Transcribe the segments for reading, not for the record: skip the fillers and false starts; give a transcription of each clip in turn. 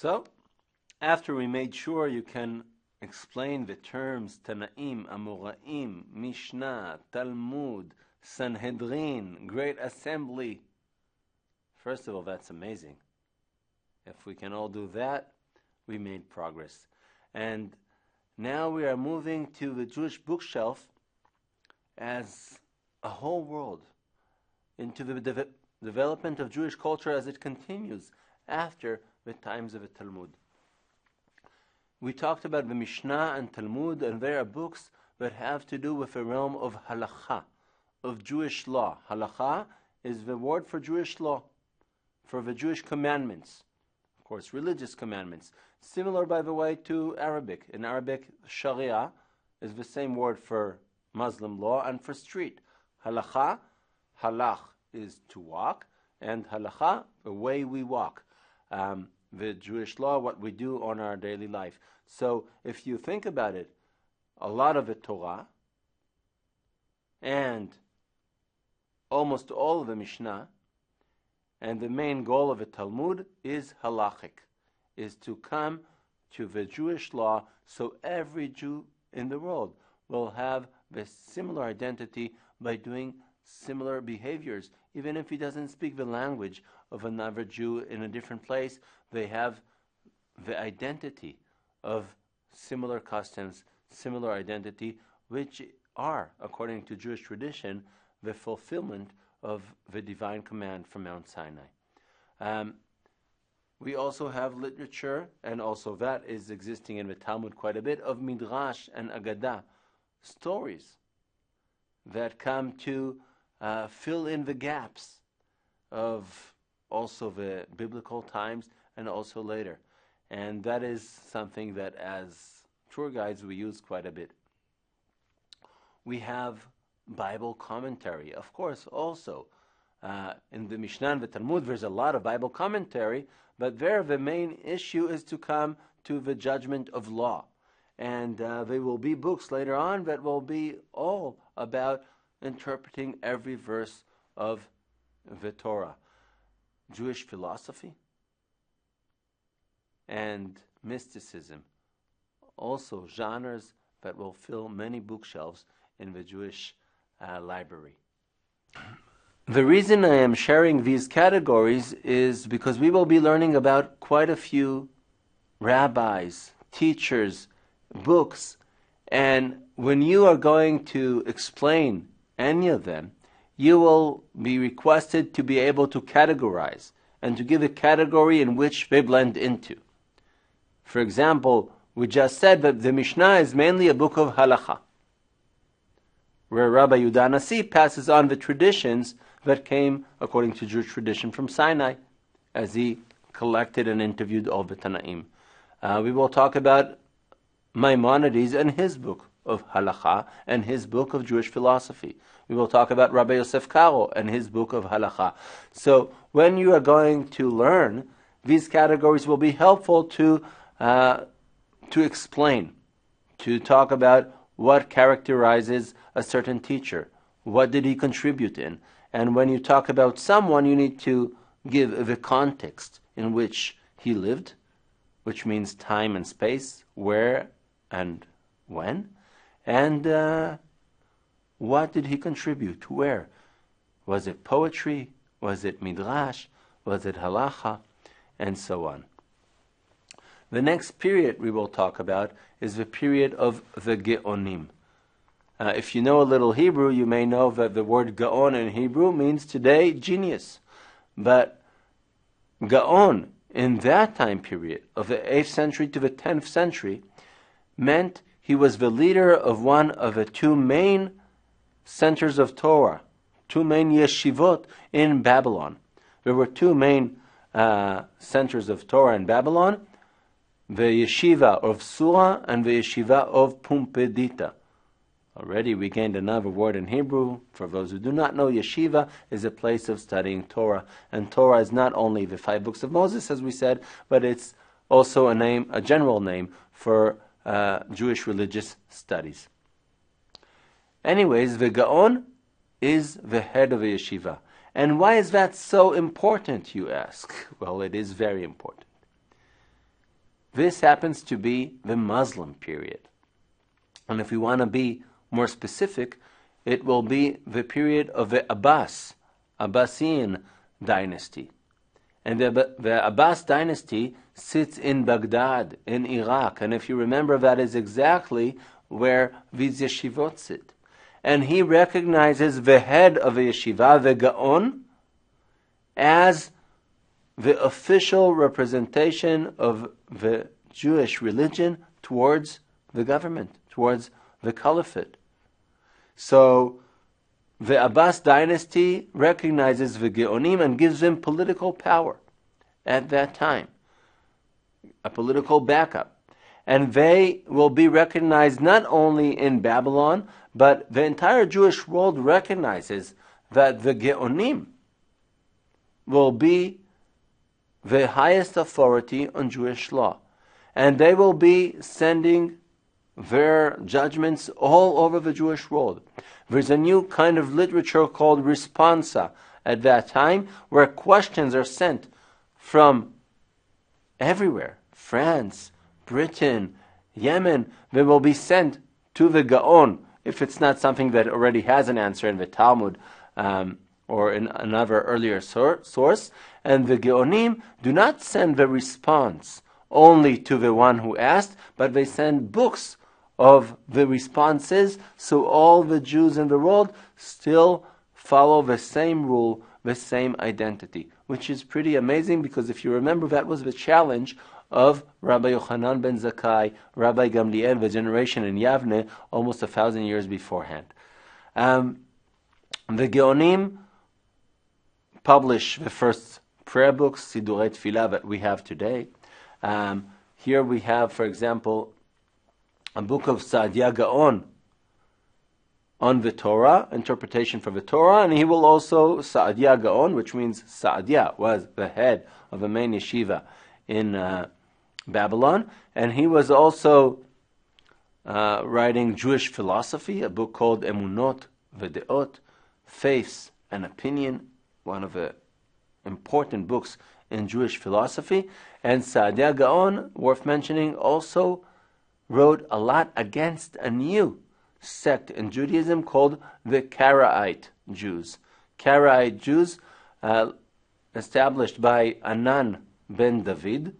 So, after we made sure you can explain the terms Tanaim, Amoraim, Mishnah, Talmud, Sanhedrin, Great Assembly. First of all, that's amazing. If we can all do that, we made progress. And now we are moving to the Jewish bookshelf as a whole world, into the development of Jewish culture as it continues after the times of the Talmud. We talked about the Mishnah and Talmud, and there are books that have to do with the realm of halakha, of Jewish law. Halakha is the word for Jewish law, for the Jewish commandments. Of course, religious commandments. Similar, by the way, to Arabic. In Arabic, Sharia is the same word for Muslim law and for street. Halakha, halach is to walk, and halakha, the way we walk. The Jewish law, what we do on our daily life. So if you think about it, a lot of the Torah and almost all of the Mishnah and the main goal of the Talmud is halachic, is to come to the Jewish law so every Jew in the world will have the similar identity by doing similar behaviors. Even if he doesn't speak the language of another Jew in a different place, they have the identity of similar customs, similar identity, which are, according to Jewish tradition, the fulfillment of the divine command from Mount Sinai. We also have literature, and also that is existing in the Talmud quite a bit, of Midrash and Agadah, stories that come to fill in the gaps of also the biblical times and also later. And that is something that as tour guides we use quite a bit. We have Bible commentary, of course, also. In the Mishnah and the Talmud there's a lot of Bible commentary, but there the main issue is to come to the judgment of law. And there will be books later on that will be all about interpreting every verse of the Torah. Jewish philosophy and mysticism, also genres that will fill many bookshelves in the Jewish library. The reason I am sharing these categories is because we will be learning about quite a few rabbis, teachers, books, and when you are going to explain any of them, you will be requested to be able to categorize and to give a category in which they blend into. For example, we just said that the Mishnah is mainly a book of halakha, where Rabbi Yehuda Nasi passes on the traditions that came according to Jewish tradition from Sinai, as he collected and interviewed all the Tanaim. We will talk about Maimonides and his book of halakha and his book of Jewish philosophy. We will talk about Rabbi Yosef Karo and his book of halakha. So when you are going to learn, these categories will be helpful to explain, to talk about what characterizes a certain teacher, what did he contribute in. And when you talk about someone, you need to give the context in which he lived, which means time and space, where and when, and what did he contribute, where. Was it poetry? Was it midrash? Was it halacha? And so on. The next period we will talk about is the period of the Geonim. If you know a little Hebrew, you may know that the word Gaon in Hebrew means today genius. But Gaon in that time period, of the 8th century to the 10th century, meant he was the leader of one of the two main centers of Torah, two main yeshivot in Babylon. There were two main centers of Torah in Babylon, the yeshiva of Sura and the yeshiva of Pumbedita. Already we gained another word in Hebrew. For those who do not know, yeshiva is a place of studying Torah. And Torah is not only the 5 books of Moses, as we said, but it's also a name, a general name for Jewish religious studies. Anyways, the Gaon is the head of a yeshiva. And why is that so important, you ask? Well, it is very important. This happens to be the Muslim period. And if we want to be more specific, it will be the period of the Abbasian dynasty. And the Abbas dynasty sits in Baghdad, in Iraq. And if you remember, that is exactly where these yeshivot sit. And he recognizes the head of the yeshiva, the Gaon, as the official representation of the Jewish religion towards the government, towards the caliphate. So the Abbas dynasty recognizes the Geonim and gives them political power at that time, a political backup. And they will be recognized not only in Babylon, but the entire Jewish world recognizes that the Geonim will be the highest authority on Jewish law. And they will be sending their judgments all over the Jewish world. There's a new kind of literature called responsa at that time, where questions are sent from everywhere. France, Britain, Yemen. They will be sent to the Gaon, if it's not something that already has an answer in the Talmud or in another earlier source. And the Geonim do not send the response only to the one who asked, but they send books of the responses, so all the Jews in the world still follow the same rule, the same identity, which is pretty amazing, because if you remember, that was the challenge of Rabbi Yochanan ben Zakkai, Rabbi Gamliel, the generation in Yavne, almost 1,000 years beforehand. The Geonim publish the first prayer books, Sidurei Tfilah, that we have today. Here we have, for example, a book of Saadia Gaon on the Torah, interpretation for the Torah, and he will also, Saadia Gaon, which means Saadia was the head of the main yeshiva in Babylon, and he was also writing Jewish philosophy, a book called Emunot V'Deot, Faith and Opinion, one of the important books in Jewish philosophy. And Saadia Gaon, worth mentioning, also wrote a lot against a new sect in Judaism called the Karaite Jews. Karaite Jews, established by Anan ben David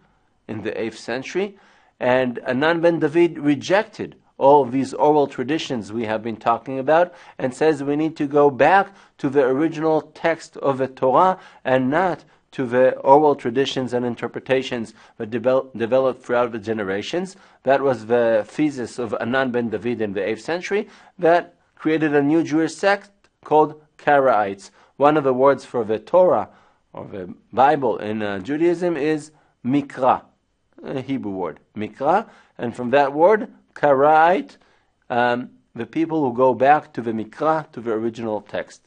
in the 8th century. And Anan ben David rejected all of these oral traditions we have been talking about and says we need to go back to the original text of the Torah and not to the oral traditions and interpretations that developed throughout the generations. That was the thesis of Anan ben David in the 8th century that created a new Jewish sect called Karaites. One of the words for the Torah, or the Bible in Judaism, is Mikra, a Hebrew word, Mikra, and from that word, Karaite, the people who go back to the Mikra, to the original text.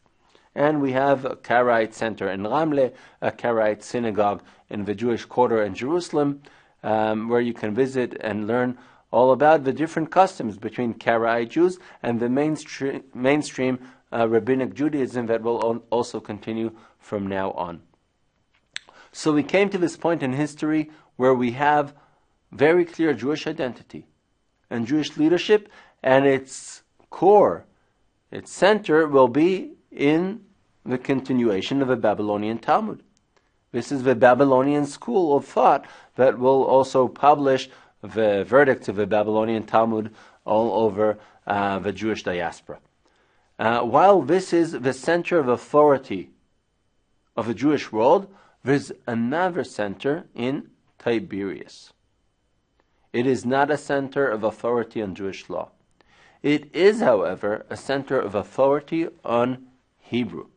And we have a Karaite center in Ramle, a Karaite synagogue in the Jewish quarter in Jerusalem, where you can visit and learn all about the different customs between Karaite Jews and the mainstream rabbinic Judaism that will also continue from now on. So we came to this point in history where we have very clear Jewish identity and Jewish leadership, and its core, its center, will be in the continuation of the Babylonian Talmud. This is the Babylonian school of thought that will also publish the verdicts of the Babylonian Talmud all over the Jewish diaspora. While this is the center of authority of the Jewish world, there's another center in Tiberias. It is not a center of authority on Jewish law. It is, however, a center of authority on Hebrew.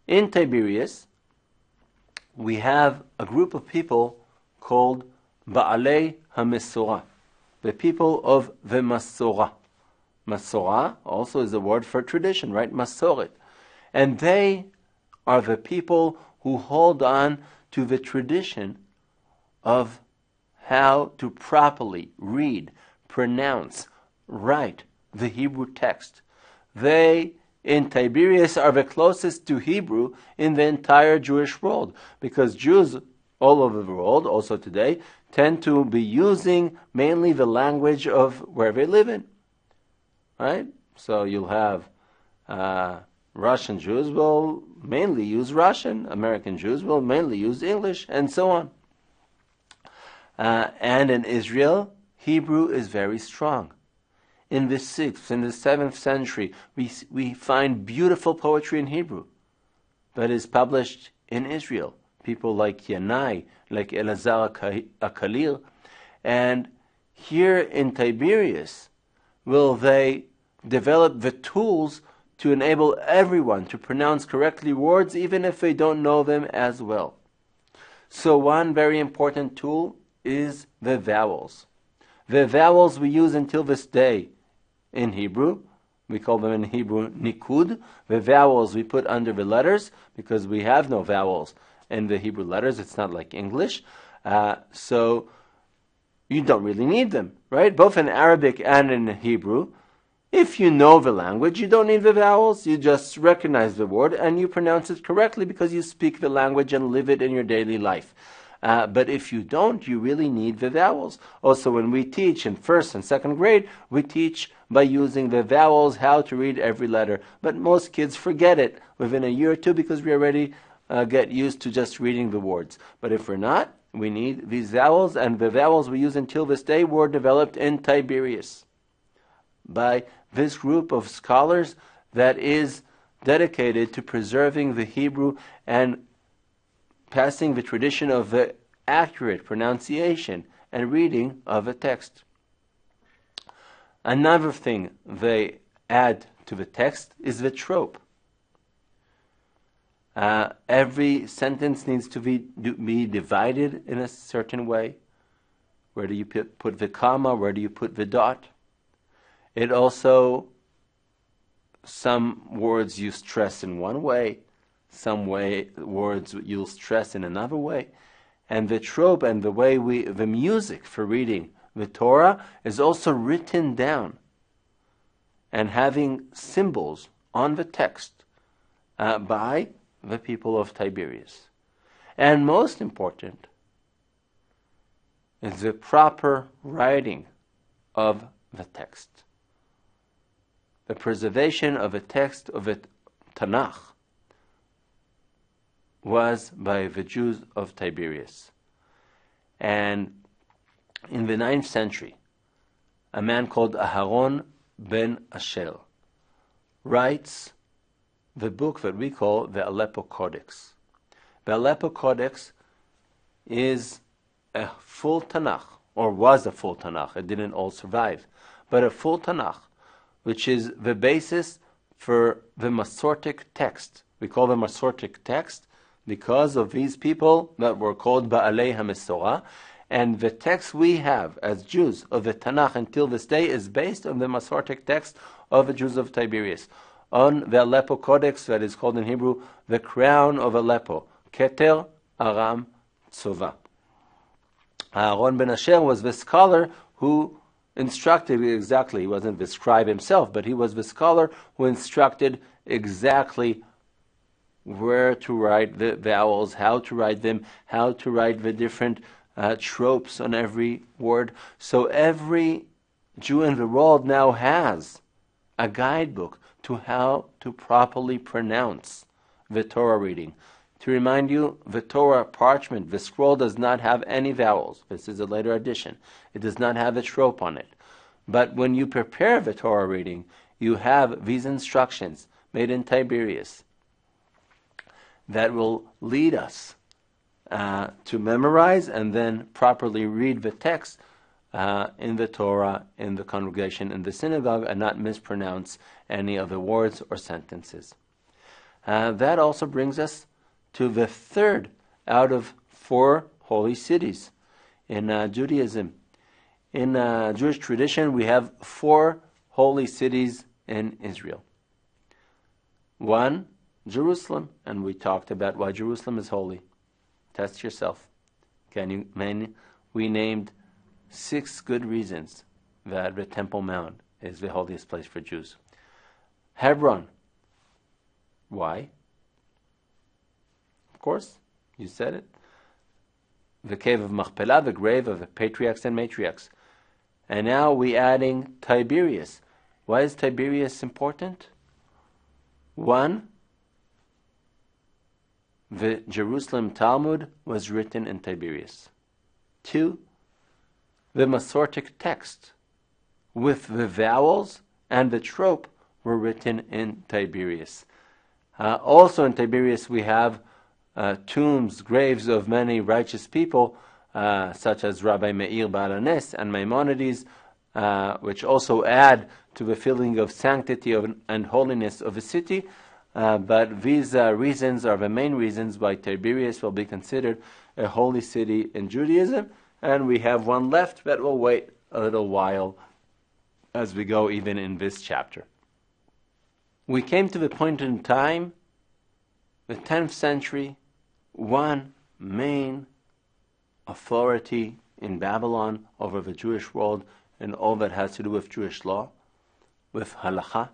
In Tiberias, we have a group of people called Ba'alei HaMesorah, the people of the Masorah. Masorah also is a word for tradition, right? Masoret. And they are the people who hold on to the tradition of how to properly read, pronounce, write the Hebrew text. They, in Tiberias, are the closest to Hebrew in the entire Jewish world, because Jews all over the world, also today, tend to be using mainly the language of where they live in. Right? So you'll have Russian Jews will mainly use Russian, American Jews will mainly use English, and so on. And in Israel, Hebrew is very strong. In the 6th, in the 7th century, we find beautiful poetry in Hebrew that is published in Israel. People like Yanai, like Elazar Akalir. And here in Tiberias, will they develop the tools to enable everyone to pronounce correctly words, even if they don't know them as well. So one very important tool is the vowels. The vowels we use until this day in Hebrew. We call them in Hebrew nikud. The vowels we put under the letters because we have no vowels in the Hebrew letters. It's not like English. So you don't really need them, right? Both in Arabic and in Hebrew. If you know the language, you don't need the vowels. You just recognize the word and you pronounce it correctly because you speak the language and live it in your daily life. But if you don't, you really need the vowels. Also, when we teach in 1st and 2nd grade, we teach by using the vowels how to read every letter. But most kids forget it within a year or two because we already get used to just reading the words. But if we're not, we need these vowels, and the vowels we use until this day were developed in Tiberias by this group of scholars that is dedicated to preserving the Hebrew and passing the tradition of the accurate pronunciation and reading of a text. Another thing they add to the text is the trope. Every sentence needs to be divided in a certain way. Where do you put the comma? Where do you put the dot? It also, some words you stress in one way, some words you'll stress in another way. And the trope and the music for reading the Torah is also written down and having symbols on the text by the people of Tiberias. And most important is the proper writing of the text. The preservation of a text of a Tanakh was by the Jews of Tiberias. And in the 9th century, a man called Aharon ben Ashel writes the book that we call the Aleppo Codex. The Aleppo Codex is a full Tanakh, or was a full Tanakh. It didn't all survive, but a full Tanakh, which is the basis for the Masortic text. We call the Masortic text because of these people that were called Ba'alei HaMesorah. And the text we have as Jews of the Tanakh until this day is based on the Masortic text of the Jews of Tiberias, on the Aleppo Codex that is called in Hebrew the Crown of Aleppo, Keter Aram Tzova. Aaron ben Asher was the scholar who instructed exactly, he wasn't the scribe himself, but he was the scholar who instructed exactly where to write the vowels, how to write them, how to write the different tropes on every word. So every Jew in the world now has a guidebook to how to properly pronounce the Torah reading. To remind you, the Torah parchment, the scroll, does not have any vowels. This is a later addition. It does not have a trope on it. But when you prepare the Torah reading, you have these instructions made in Tiberias that will lead us to memorize and then properly read the text in the Torah, in the congregation, in the synagogue, and not mispronounce any of the words or sentences. That also brings us to the 3rd out of 4 holy cities in Judaism. In Jewish tradition, we have 4 holy cities in Israel. 1, Jerusalem, and we talked about why Jerusalem is holy. Test yourself. We named 6 good reasons that the Temple Mount is the holiest place for Jews. Hebron. Why? Of course, you said it. the cave of Machpelah, the grave of the patriarchs and matriarchs. And now we're adding Tiberias. Why is Tiberias important? One, the Jerusalem Talmud was written in Tiberias. Two, the Masortic text with the vowels and the trope were written in Tiberias. Also in Tiberias we have tombs, graves of many righteous people, such as Rabbi Meir Baal HaNes and Maimonides, which also add to the feeling of sanctity and holiness of a city. But these reasons are the main reasons why Tiberias will be considered a holy city in Judaism. And we have one left, but we'll wait a little while as we go even in this chapter. We came to the point in time, the 10th century, one main authority in Babylon over the Jewish world and all that has to do with Jewish law, with halakha.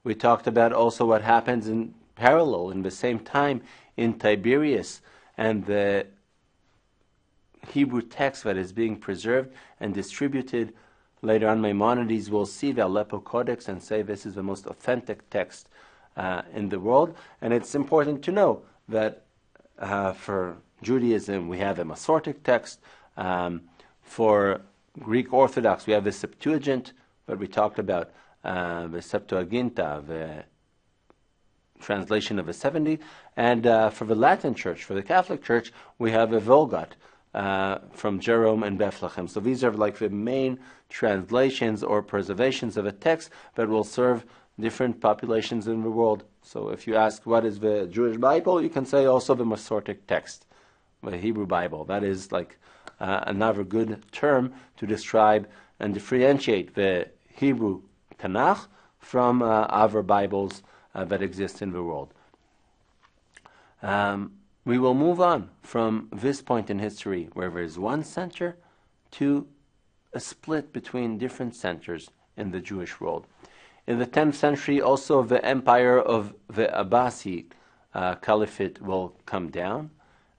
We talked about also what happens in parallel, in the same time, in Tiberias, and the Hebrew text that is being preserved and distributed. Later on, Maimonides will see the Aleppo Codex and say this is the most authentic text in the world. And it's important to know that for Judaism, we have a Masortic text. For Greek Orthodox, we have the Septuagint, that we talked about, the Septuaginta, the translation of the 70. And for the Latin Church, for the Catholic Church, we have a Vulgate from Jerome and Bethlehem. So these are like the main translations or preservations of a text that will serve different populations in the world. So if you ask what is the Jewish Bible, you can say also the Masortic text, the Hebrew Bible. That is like another good term to describe and differentiate the Hebrew Tanakh from other Bibles that exist in the world. We will move on from this point in history where there is one center to a split between different centers in the Jewish world. In the 10th century, also the empire of the Abbasi Caliphate will come down.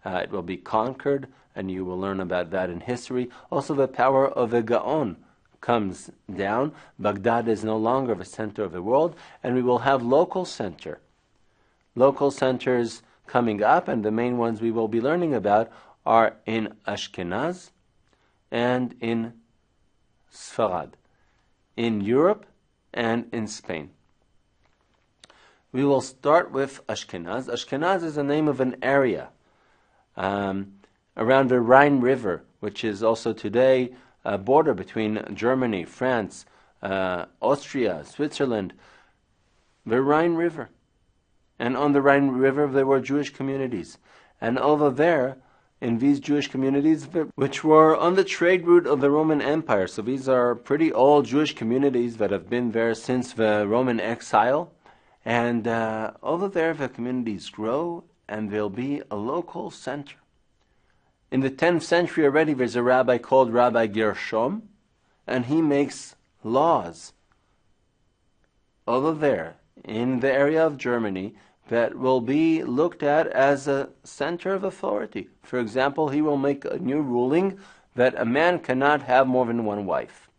It will be conquered, and you will learn about that in history. Also, the power of the Gaon comes down. Baghdad is no longer the center of the world, and we will have local centers coming up, and the main ones we will be learning about are in Ashkenaz and in Sfarad, in Europe and in Spain. We will start with Ashkenaz. Ashkenaz is the name of an area around the Rhine River, which is also today a border between Germany, France, Austria, Switzerland, the Rhine River. And on the Rhine River there were Jewish communities. And over there, in these Jewish communities, which were on the trade route of the Roman Empire, so these are pretty old Jewish communities that have been there since the Roman exile. And over there the communities grow, and there'll be a local center. In the 10th century already, there's a rabbi called Rabbi Gershom, and he makes laws over there in the area of Germany that will be looked at as a center of authority. For example, he will make a new ruling that a man cannot have more than one wife.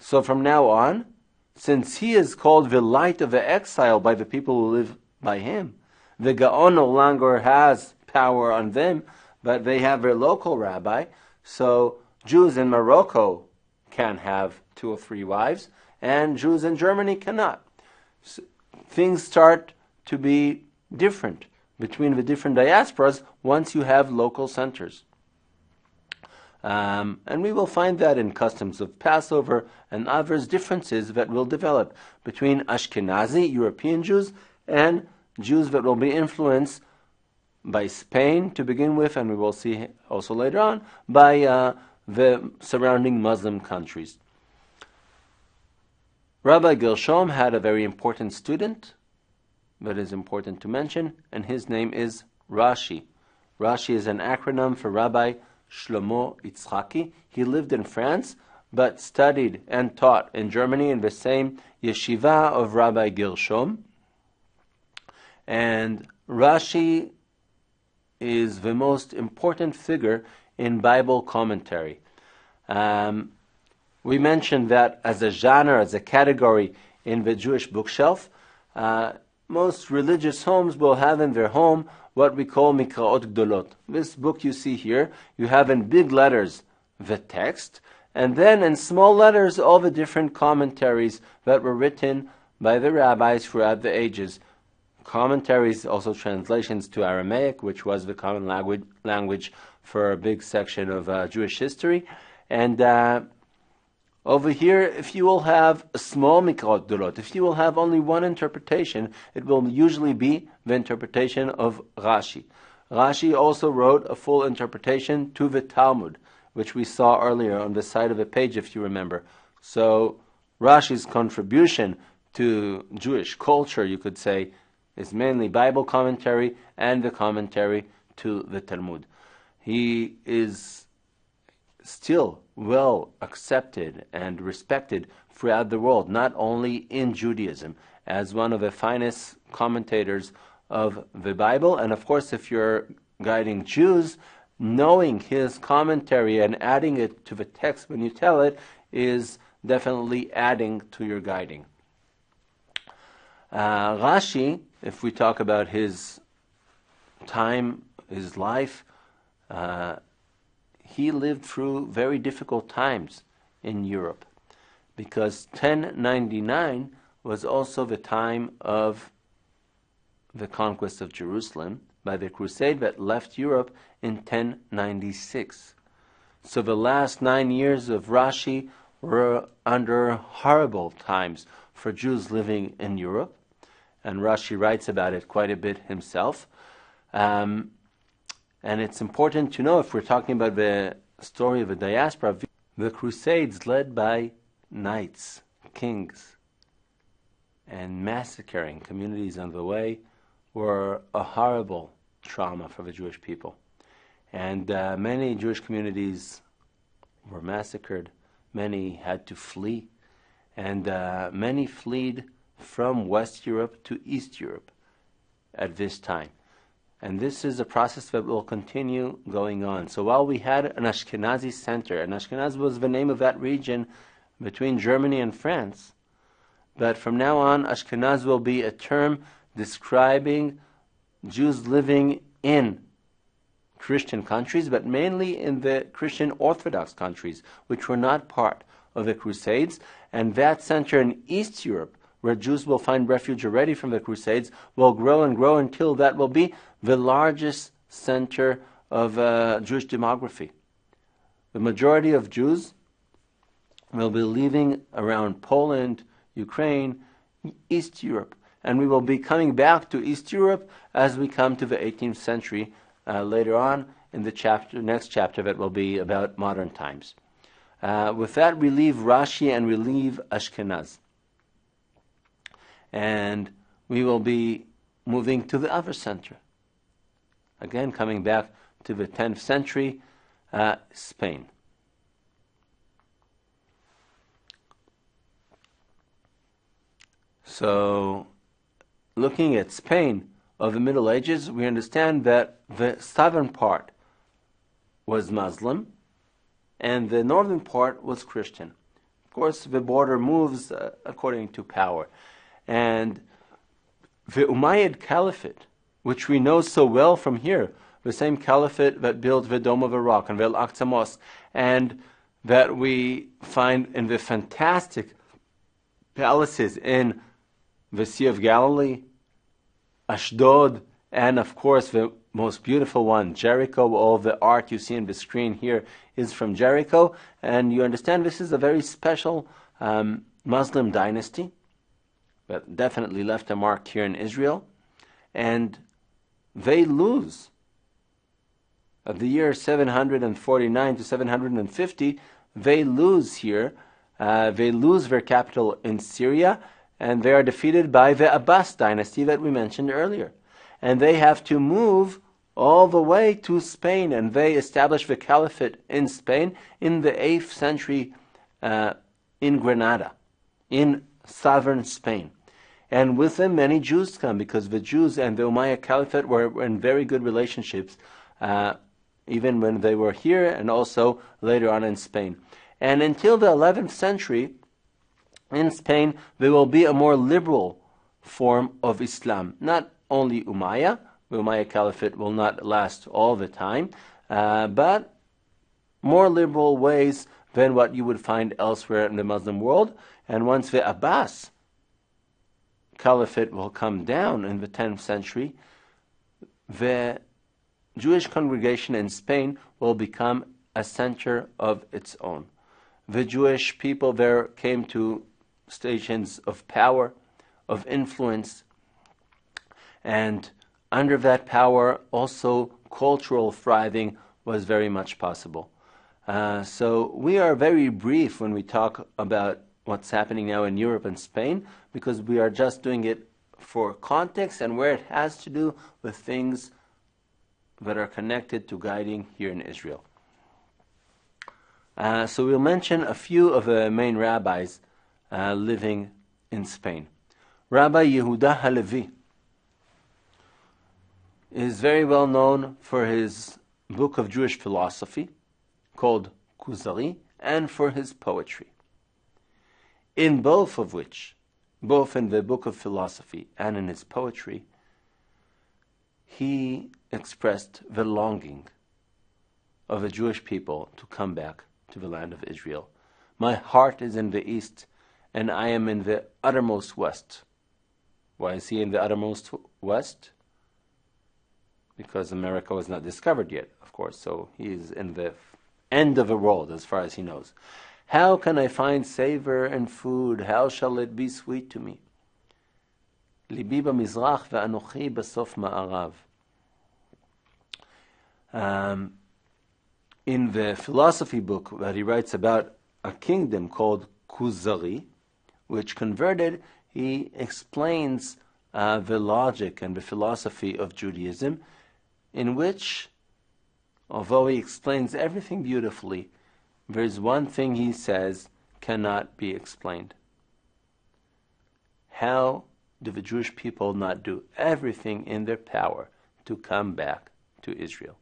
So from now on, since he is called the light of the exile by the people who live by him, the Gaon no longer has power on them, but they have their local rabbi. So Jews in Morocco can have 2 or 3 wives, and Jews in Germany cannot. So things start to be different between the different diasporas once you have local centers. And we will find that in customs of Passover and others, differences that will develop between Ashkenazi, European Jews, and Jews that will be influenced by Spain to begin with, and we will see also later on, by the surrounding Muslim countries. Rabbi Gershom had a very important student that is important to mention, and his name is Rashi. Rashi is an acronym for Rabbi Shlomo Yitzchaki. He lived in France, but studied and taught in Germany in the same yeshiva of Rabbi Gershom. And Rashi is the most important figure in Bible commentary. We mentioned that as a genre, as a category in the Jewish bookshelf, most religious homes will have in their home what we call Mikraot Gdolot. This book you see here, you have in big letters the text, and then in small letters all the different commentaries that were written by the rabbis throughout the ages. Commentaries, also translations to Aramaic, which was the common language for a big section of Jewish history. And over here, if you will have a small Mikraot Gdolot, if you will have only one interpretation, it will usually be the interpretation of Rashi. Rashi also wrote a full interpretation to the Talmud, which we saw earlier on the side of the page, if you remember. So Rashi's contribution to Jewish culture, you could say, is mainly Bible commentary and the commentary to the Talmud. He is still well accepted and respected throughout the world, not only in Judaism, as one of the finest commentators of the Bible. And of course, if you're guiding Jews, knowing his commentary and adding it to the text when you tell it is definitely adding to your guiding. Rashi, if we talk about his time, his life, he lived through very difficult times in Europe, because 1099 was also the time of the conquest of Jerusalem by the crusade that left Europe in 1096. So the last 9 years of Rashi were under horrible times for Jews living in Europe, and Rashi writes about it quite a bit himself. And it's important to know, if we're talking about the story of the diaspora, the crusades led by knights, kings, and massacring communities on the way were a horrible trauma for the Jewish people. And many Jewish communities were massacred, many had to flee, and many fled from West Europe to East Europe at this time. And this is a process that will continue going on. So while we had an Ashkenazi center, and Ashkenaz was the name of that region between Germany and France, but from now on, Ashkenaz will be a term describing Jews living in Christian countries, but mainly in the Christian Orthodox countries, which were not part of the Crusades. And that center in East Europe, where Jews will find refuge already from the Crusades, will grow and grow until that will be the largest center of Jewish demography. The majority of Jews will be living around Poland, Ukraine, East Europe. And we will be coming back to East Europe as we come to the 18th century later on in the next chapter that will be about modern times. With that, we leave Rashi and we leave Ashkenaz. And we will be moving to the other center. Again, coming back to the 10th century, Spain. So, looking at Spain of the Middle Ages, we understand that the southern part was Muslim and the northern part was Christian. Of course, the border moves according to power. And the Umayyad Caliphate, which we know so well from here, the same caliphate that built the Dome of the Rock and the Al-Aqsa Mosque, and that we find in the fantastic palaces in the Sea of Galilee, Ashdod, and of course the most beautiful one, Jericho. All the art you see on the screen here is from Jericho. And you understand this is a very special Muslim dynasty that definitely left a mark here in Israel. And they lose. Of the year 749 to 750, they lose here. They lose their capital in Syria, and they are defeated by the Abbas dynasty that we mentioned earlier. And they have to move all the way to Spain, and they establish the caliphate in Spain in the 8th century in Granada, in southern Spain. And with them, many Jews come, because the Jews and the Umayyad Caliphate were in very good relationships, even when they were here and also later on in Spain. And until the 11th century, in Spain, there will be a more liberal form of Islam. Not only Umayyad, the Umayyad Caliphate will not last all the time, but more liberal ways than what you would find elsewhere in the Muslim world. And once the Abbas Caliphate will come down in the 10th century, the Jewish congregation in Spain will become a center of its own. The Jewish people there came to stations of power, of influence, and under that power also cultural thriving was very much possible. So we are very brief when we talk about what's happening now in Europe and Spain, because we are just doing it for context and where it has to do with things that are connected to guiding here in Israel. So we'll mention a few of the main rabbis living in Spain. Rabbi Yehuda Halevi is very well known for his book of Jewish philosophy called Kuzari, and for his poetry. In both of which, both in the book of philosophy and in his poetry, he expressed the longing of the Jewish people to come back to the land of Israel. My heart is in the east, and I am in the uttermost west. Why is he in the uttermost west? Because America was not discovered yet, of course, so he is in the end of the world as far as he knows. How can I find savor in food? How shall it be sweet to me? Libi b'mizrach ve'anochi b'sof ma'arav. In the philosophy book that he writes about a kingdom called Kuzari, which converted, he explains the logic and the philosophy of Judaism, in which, although he explains everything beautifully, there's one thing he says cannot be explained. How do the Jewish people not do everything in their power to come back to Israel?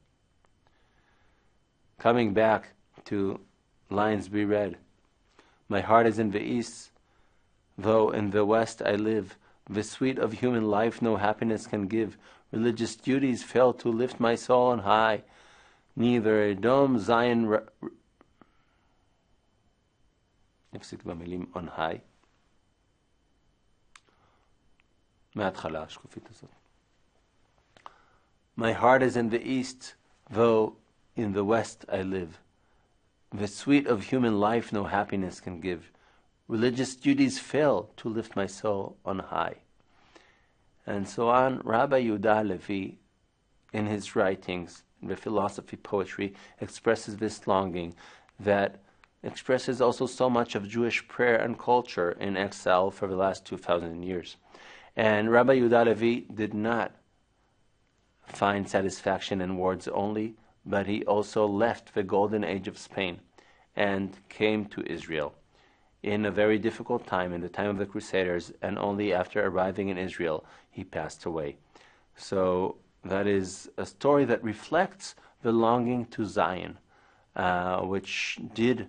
Coming back to lines we read, my heart is in the east, though in the west I live. The sweet of human life no happiness can give. Religious duties fail to lift my soul on high. Neither Edom, Zion, נפסיק במילים on high. מההתחלה, השקופית הזאת. My heart is in the east, though in the west I live. The sweet of human life no happiness can give. Religious duties fail to lift my soul on high. And so on, Rabbi Yehuda Halevi, in his writings, the philosophy, poetry, expresses this longing that expresses also so much of Jewish prayer and culture in exile for the last 2,000 years. And Rabbi Yehuda Halevi did not find satisfaction in words only, but he also left the golden age of Spain and came to Israel in a very difficult time, in the time of the Crusaders, and only after arriving in Israel he passed away. So that is a story that reflects the longing to Zion, which did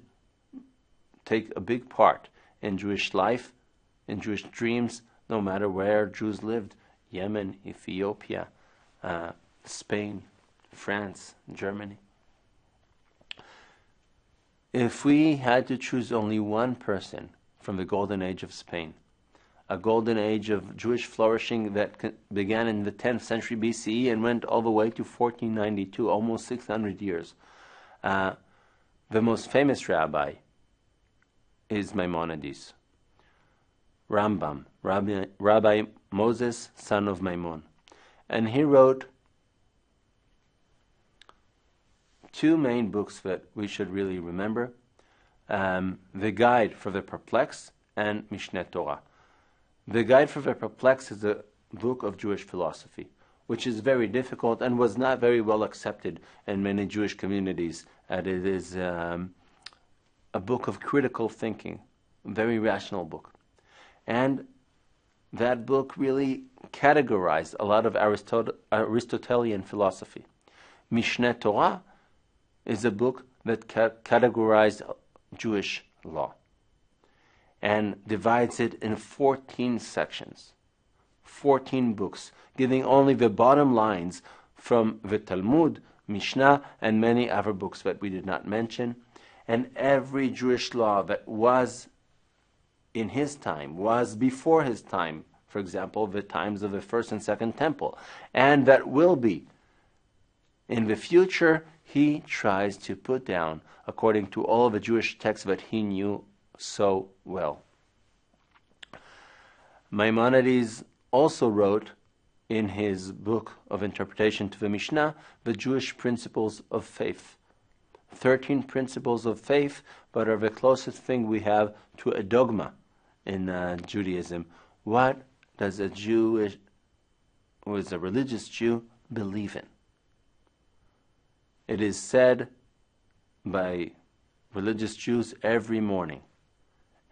take a big part in Jewish life, in Jewish dreams, no matter where Jews lived: Yemen, Ethiopia, Spain, France, Germany. If we had to choose only one person from the golden age of Spain, a golden age of Jewish flourishing that began in the 10th century BCE and went all the way to 1492, almost 600 years, the most famous rabbi is Maimonides, Rambam, Rabbi Moses, son of Maimon. And he wrote two main books that we should really remember, The Guide for the Perplexed and Mishneh Torah. The Guide for the Perplexed is a book of Jewish philosophy, which is very difficult and was not very well accepted in many Jewish communities. And it is a book of critical thinking, a very rational book. And that book really categorized a lot of Aristotelian philosophy. Mishneh Torah is a book that categorized Jewish law and divides it in 14 sections, 14 books, giving only the bottom lines from the Talmud, Mishnah, and many other books that we did not mention. And every Jewish law that was in his time, was before his time, for example, the times of the first and second temple, and that will be in the future, he tries to put down according to all the Jewish texts that he knew so well. Maimonides also wrote in his book of interpretation to the Mishnah the Jewish principles of faith. 13 principles of faith, but are the closest thing we have to a dogma in Judaism. What does a Jew, who is a religious Jew, believe in? It is said by religious Jews every morning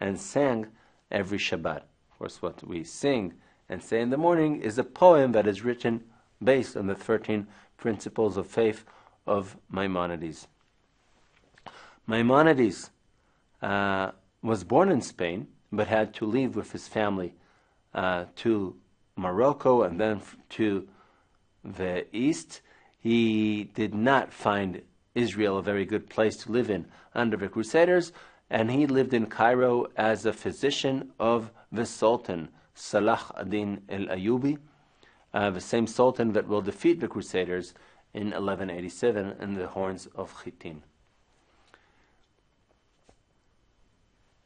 and sang every Shabbat. Of course, what we sing and say in the morning is a poem that is written based on the 13 principles of faith of Maimonides. Maimonides was born in Spain, but had to leave with his family to Morocco and then to the east. He did not find Israel a very good place to live in under the Crusaders, and he lived in Cairo as a physician of the Sultan, Salah ad-Din al-Ayyubi, the same Sultan that will defeat the Crusaders in 1187 in the Horns of Chittim.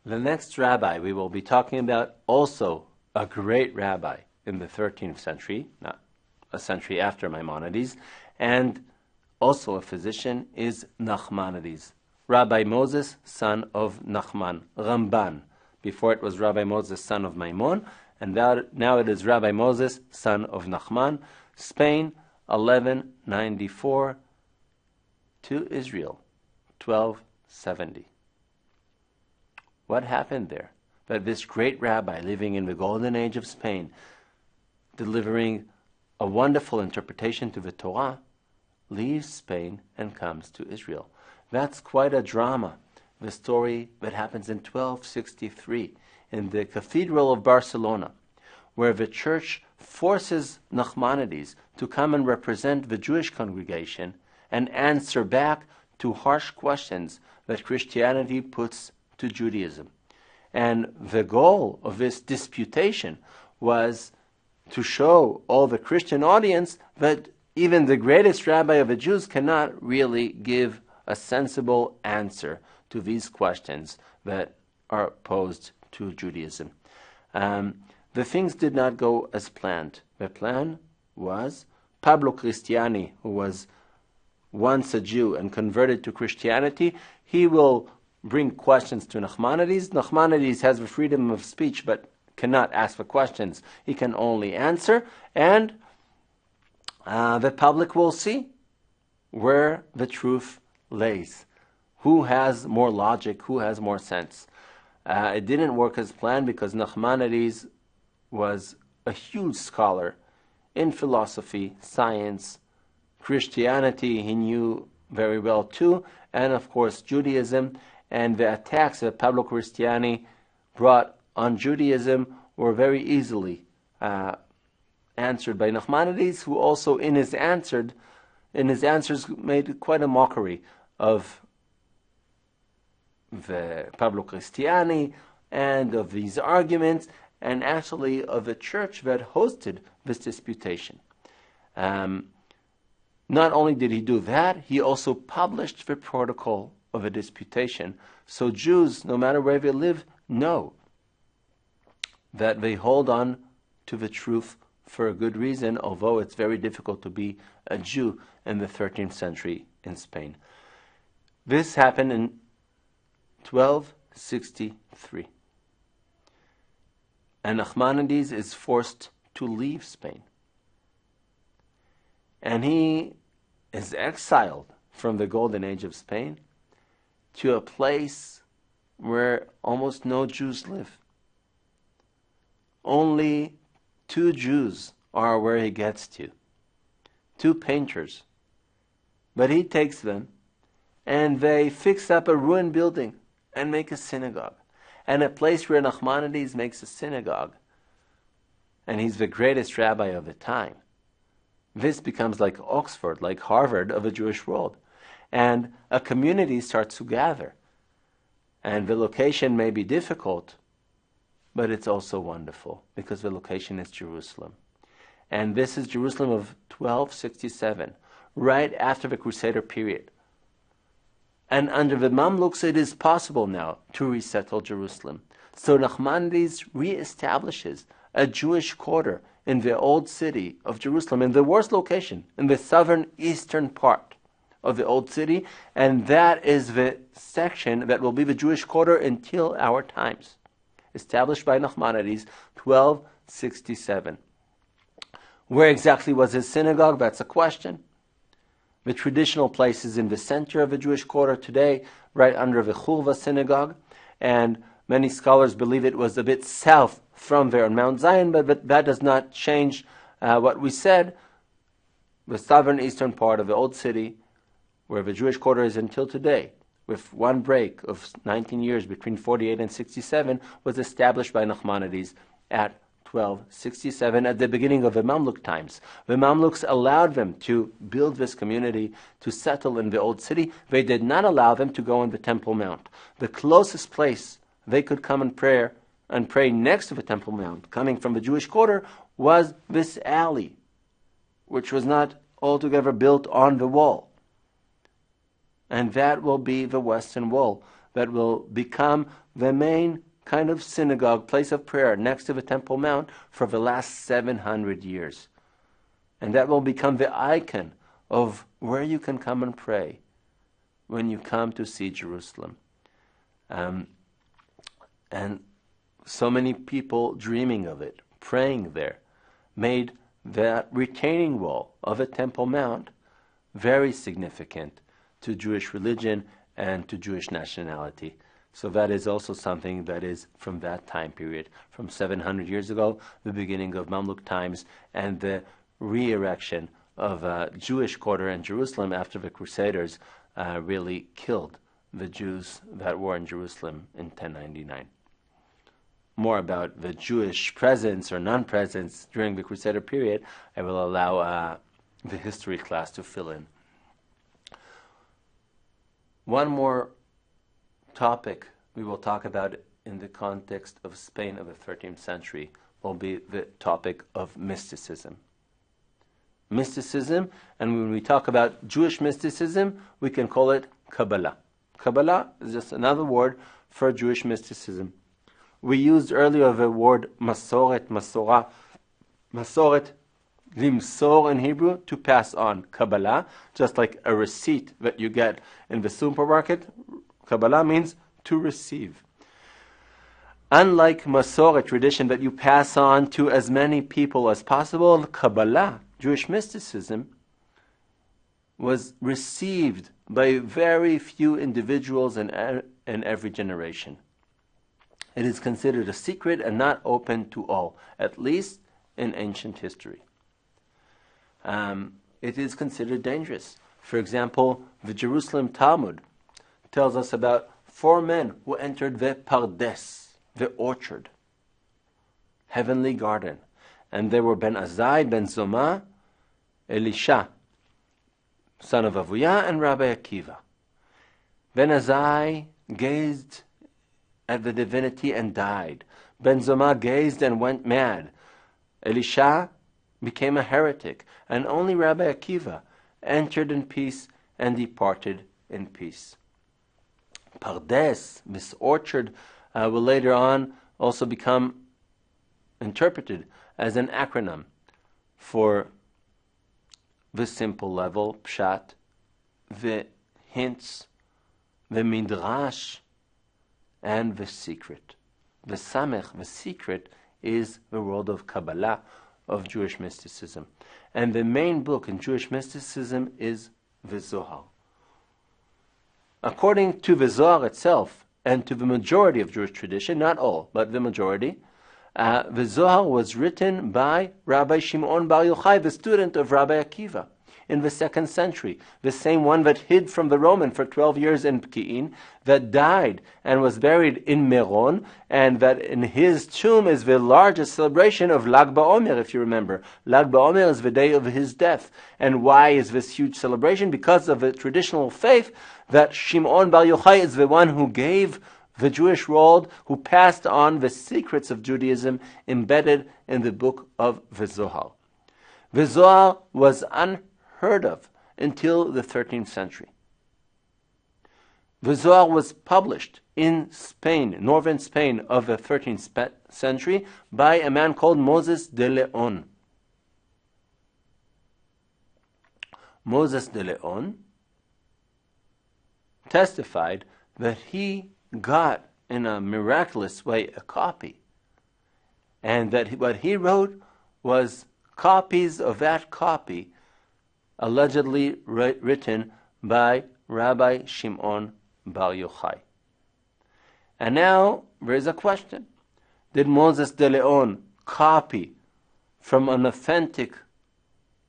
The next rabbi we will be talking about, also a great rabbi in the 13th century, not a century after Maimonides, and also a physician, is Nachmanides. Rabbi Moses, son of Nachman, Ramban. Before it was Rabbi Moses, son of Maimon, and now it is Rabbi Moses, son of Nachman. Spain, 1194 to Israel, 1270. What happened there? That this great rabbi living in the golden age of Spain, delivering a wonderful interpretation to the Torah, leaves Spain and comes to Israel. That's quite a drama. The story that happens in 1263 in the Cathedral of Barcelona, where the church forces Nachmanides to come and represent the Jewish congregation and answer back to harsh questions that Christianity puts to Judaism. And the goal of this disputation was to show all the Christian audience that even the greatest rabbi of the Jews cannot really give a sensible answer to these questions that are posed to Judaism. The things did not go as planned. The plan was Pablo Cristiani, who was once a Jew and converted to Christianity, he will bring questions to Nachmanides. Nachmanides has the freedom of speech but cannot ask for questions. He can only answer, and the public will see where the truth lays. Who has more logic? Who has more sense? It didn't work as planned because Nachmanides was a huge scholar in philosophy, science, Christianity he knew very well too, and of course Judaism. And the attacks that Pablo Cristiani brought on Judaism were very easily answered by Nachmanides, who also in his answers made quite a mockery of the Pablo Cristiani and of these arguments, and actually of the church that hosted this disputation. Not only did he do that, he also published the protocol of a disputation, so Jews, no matter where they live, know that they hold on to the truth for a good reason, although it's very difficult to be a Jew in the 13th century in Spain. This happened in 1263. And Nachmanides is forced to leave Spain. And he is exiled from the golden age of Spain to a place where almost no Jews live. Only 2 Jews are where he gets to. 2 painters. But he takes them and they fix up a ruined building and make a synagogue. And a place where Nachmanides makes a synagogue. And he's the greatest rabbi of the time. This becomes like Oxford, like Harvard of the Jewish world. And a community starts to gather. And the location may be difficult, but it's also wonderful because the location is Jerusalem. And this is Jerusalem of 1267, right after the Crusader period. And under the Mamluks, it is possible now to resettle Jerusalem. So Nachmanides reestablishes a Jewish quarter in the old city of Jerusalem, in the worst location, in the southern eastern part of the old city, and that is the section that will be the Jewish quarter until our times, established by Nachmanides, 1267. Where exactly was his synagogue? That's a question. The traditional place is in the center of the Jewish quarter today, right under the Chulva synagogue, and many scholars believe it was a bit south from there on Mount Zion, but that does not change what we said. The southern eastern part of the old city, where the Jewish quarter is until today, with one break of 19 years between 48 and 67, was established by Nachmanides at 1267 at the beginning of the Mamluk times. The Mamluks allowed them to build this community, to settle in the old city. They did not allow them to go on the Temple Mount. The closest place they could come and pray next to the Temple Mount, coming from the Jewish quarter, was this alley, which was not altogether built on the wall. And that will be the Western Wall, that will become the main kind of synagogue, place of prayer next to the Temple Mount for the last 700 years. And that will become the icon of where you can come and pray when you come to see Jerusalem. And so many people dreaming of it, praying there, made that retaining wall of the Temple Mount very significant to Jewish religion and to Jewish nationality. So that is also something that is from that time period, from 700 years ago, the beginning of Mamluk times, and the re-erection of a Jewish quarter in Jerusalem after the Crusaders really killed the Jews that were in Jerusalem in 1099. More about the Jewish presence or non-presence during the Crusader period, I will allow the history class to fill in. One more topic we will talk about in the context of Spain of the 13th century will be the topic of mysticism. Mysticism, and when we talk about Jewish mysticism, we can call it Kabbalah. Kabbalah is just another word for Jewish mysticism. We used earlier the word Masoret, Masorah. Masoret, limsor in Hebrew, to pass on. Kabbalah, just like a receipt that you get in the supermarket, Kabbalah means to receive. Unlike Masoret, tradition that you pass on to as many people as possible, Kabbalah, Jewish mysticism, was received by very few individuals in every generation. It is considered a secret and not open to all, at least in ancient history. It is considered dangerous. For example, the Jerusalem Talmud tells us about 4 men who entered the Pardes, the orchard, heavenly garden. And they were Ben Azai, Ben Zoma, Elisha, son of Avuya, and Rabbi Akiva. Ben Azai gazed at the divinity and died. Ben Zoma gazed and went mad. Elisha became a heretic, and only Rabbi Akiva entered in peace and departed in peace. Pardes, this orchard, will later on also become interpreted as an acronym for the simple level, pshat, the hints, the midrash, and the secret. The samech, the secret, is the world of Kabbalah, of Jewish mysticism. And the main book in Jewish mysticism is the Zohar. According to the Zohar itself, and to the majority of Jewish tradition, not all, but the majority, The Zohar was written by Rabbi Shimon Bar Yochai, the student of Rabbi Akiva, in the 2nd century, the same one that hid from the Roman for 12 years in Pki'in, that died and was buried in Meron, and that in his tomb is the largest celebration of Lag BaOmer, if you remember. Lag BaOmer is the day of his death. And why is this huge celebration? Because of the traditional faith that Shimon Bar Yochai is the one who gave the Jewish world, who passed on the secrets of Judaism embedded in the book of the Zohar. The Zohar was unheard of until the 13th century. The Zohar was published in Spain, northern Spain of the 13th century, by a man called Moses de Leon. Moses de Leon testified that he got, in a miraculous way, a copy, and that what he wrote was copies of that copy allegedly written by Rabbi Shimon Bar Yochai. And now there is a question. Did Moses de Leon copy from an authentic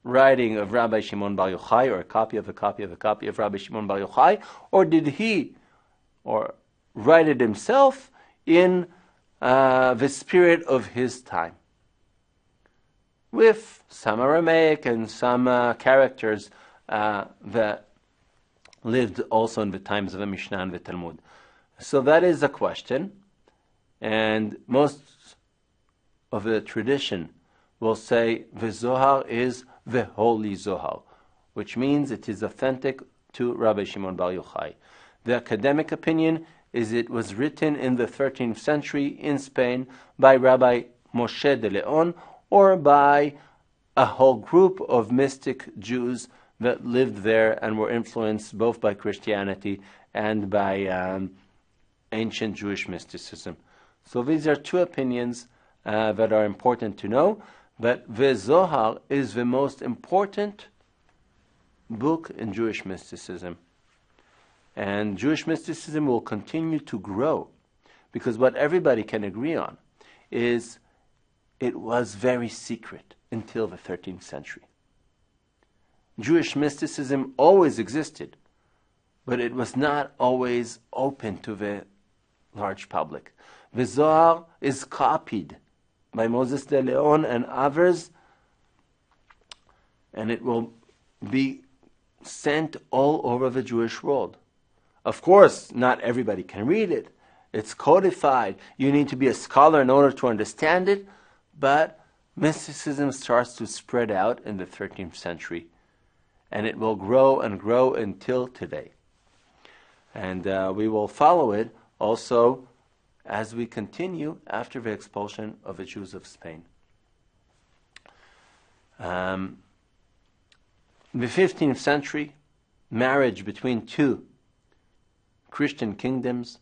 writing of Rabbi Shimon Bar Yochai, or a copy of a copy of a copy of Rabbi Shimon Bar Yochai, or did he write it himself in the spirit of his time, with some Aramaic and some characters that lived also in the times of the Mishnah and the Talmud? So that is a question, and most of the tradition will say the Zohar is the Holy Zohar, which means it is authentic to Rabbi Shimon Bar Yochai. The academic opinion is it was written in the 13th century in Spain by Rabbi Moshe de Leon, or by a whole group of mystic Jews that lived there and were influenced both by Christianity and by ancient Jewish mysticism. So these are two opinions that are important to know, but the Zohar is the most important book in Jewish mysticism. And Jewish mysticism will continue to grow, because what everybody can agree on is it was very secret until the 13th century. Jewish mysticism always existed, but it was not always open to the large public. The Zohar is copied by Moses de Leon and others, and it will be sent all over the Jewish world. Of course, not everybody can read it. It's codified. You need to be a scholar in order to understand it, but mysticism starts to spread out in the 13th century, and it will grow and grow until today. And we will follow it also as we continue after the expulsion of the Jews of Spain. In the 15th century, marriage between two Christian kingdoms,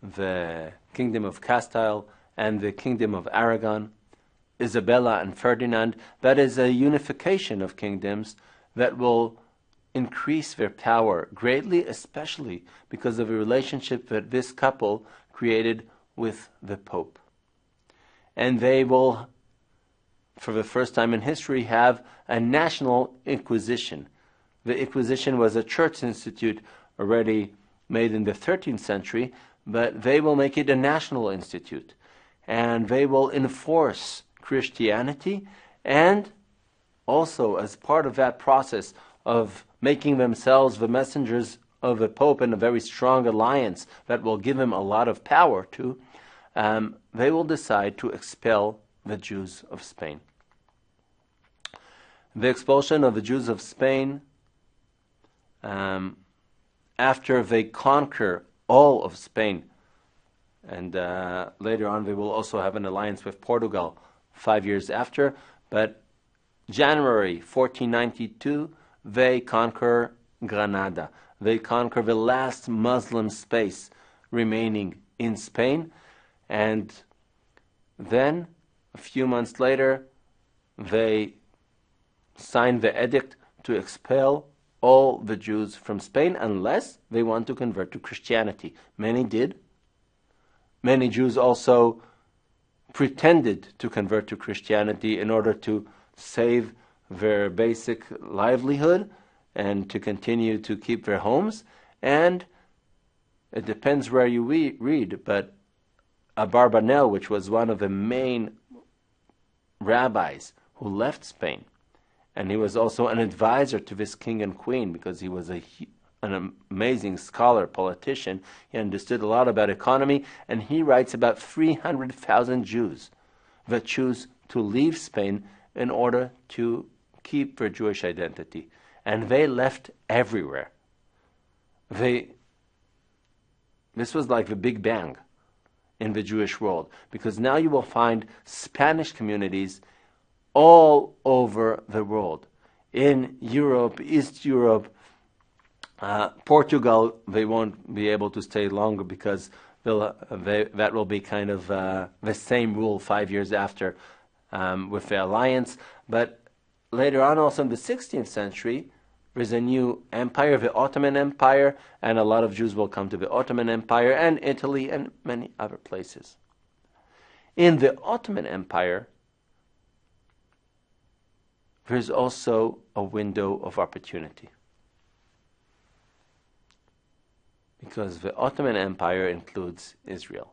the Kingdom of Castile and the Kingdom of Aragon, Isabella and Ferdinand, that is a unification of kingdoms that will increase their power greatly, especially because of the relationship that this couple created with the Pope. And they will, for the first time in history, have a national inquisition. The Inquisition was a church institute already made in the 13th century, but they will make it a national institute. And they will enforce Christianity, and also as part of that process of making themselves the messengers of the Pope in a very strong alliance that will give him a lot of power to, they will decide to expel the Jews of Spain. The expulsion of the Jews of Spain, after they conquer all of Spain, and later on they will also have an alliance with Portugal 5 years after, but January 1492, they conquer Granada. They conquer the last Muslim space remaining in Spain, and then a few months later they sign the edict to expel all the Jews from Spain unless they want to convert to Christianity. Many did. Many Jews also pretended to convert to Christianity in order to save their basic livelihood and to continue to keep their homes. And it depends where you read, but Abarbanel, which was one of the main rabbis who left Spain, and he was also an advisor to this king and queen because he was an amazing scholar, politician. He understood a lot about economy, and he writes about 300,000 Jews that choose to leave Spain in order to keep their Jewish identity. And they left everywhere. This was like the Big Bang in the Jewish world, because now you will find Spanish communities all over the world. In Europe, East Europe, Portugal, they won't be able to stay longer because that will be kind of the same rule 5 years after with the alliance. But later on, also in the 16th century, there's a new empire, the Ottoman Empire, and a lot of Jews will come to the Ottoman Empire and Italy and many other places. In the Ottoman Empire, there's also a window of opportunity. Because the Ottoman Empire includes Israel.